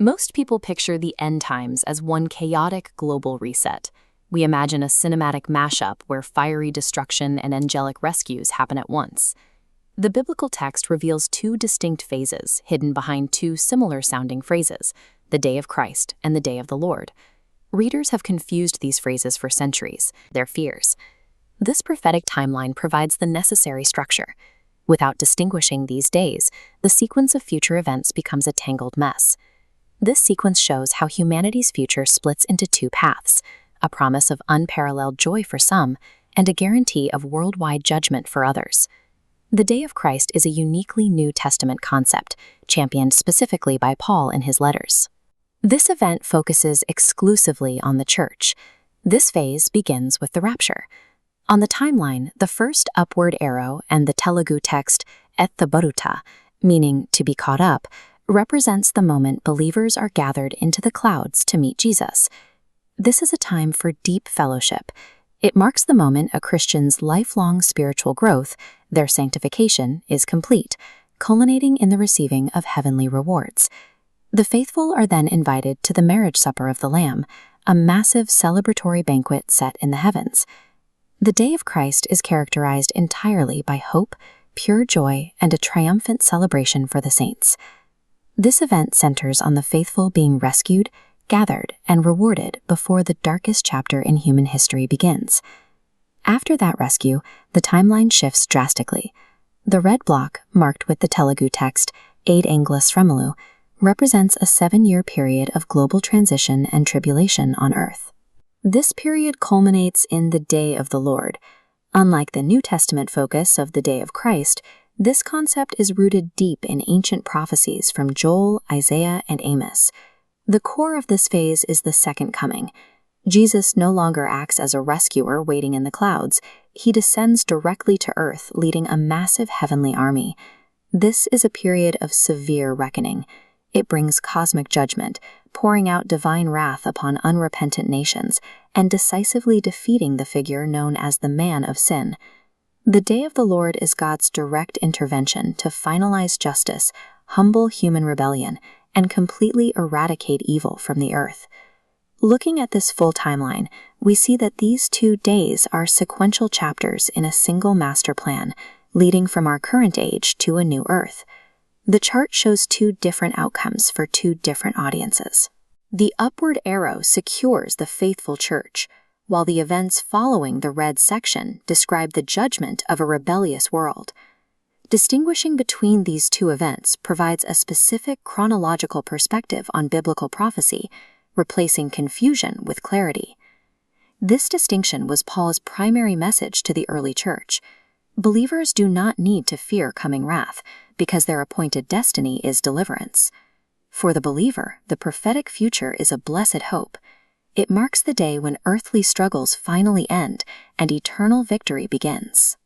Most people picture the end times as one chaotic global reset. We imagine a cinematic mashup where fiery destruction and angelic rescues happen at once. The biblical text reveals two distinct phases hidden behind two similar-sounding phrases, the day of Christ and the day of the Lord. Readers have confused these phrases for centuries, their fears. This prophetic timeline provides the necessary structure. Without distinguishing these days, the sequence of future events becomes a tangled mess. This sequence shows how humanity's future splits into two paths, a promise of unparalleled joy for some, and a guarantee of worldwide judgment for others. The day of Christ is a uniquely New Testament concept, championed specifically by Paul in his letters. This event focuses exclusively on the church. This phase begins with the rapture. On the timeline, the first upward arrow and the Telugu text, "Ethabaruta," meaning to be caught up, represents the moment believers are gathered into the clouds to meet Jesus. This is a time for deep fellowship. It marks the moment a Christian's lifelong spiritual growth, their sanctification, is complete, culminating in the receiving of heavenly rewards. The faithful are then invited to the marriage supper of the Lamb, a massive celebratory banquet set in the heavens. The day of Christ is characterized entirely by hope, pure joy, and a triumphant celebration for the saints. This event centers on the faithful being rescued, gathered, and rewarded before the darkest chapter in human history begins. After that rescue, the timeline shifts drastically. The red block, marked with the Telugu text, Aid Anglis Remelu, represents a 7-year period of global transition and tribulation on earth. This period culminates in the Day of the Lord. Unlike the New Testament focus of the Day of Christ, this concept is rooted deep in ancient prophecies from Joel, Isaiah, and Amos. The core of this phase is the second coming. Jesus no longer acts as a rescuer waiting in the clouds. He descends directly to earth, leading a massive heavenly army. This is a period of severe reckoning. It brings cosmic judgment, pouring out divine wrath upon unrepentant nations, and decisively defeating the figure known as the man of sin. The Day of the Lord is God's direct intervention to finalize justice, humble human rebellion, and completely eradicate evil from the earth. Looking at this full timeline, we see that these 2 days are sequential chapters in a single master plan, leading from our current age to a new earth. The chart shows 2 different outcomes for 2 different audiences. The upward arrow secures the faithful church, while the events following the red section describe the judgment of a rebellious world. Distinguishing between these 2 events provides a specific chronological perspective on biblical prophecy, replacing confusion with clarity. This distinction was Paul's primary message to the early church. Believers do not need to fear coming wrath, because their appointed destiny is deliverance. For the believer, the prophetic future is a blessed hope. It marks the day when earthly struggles finally end and eternal victory begins.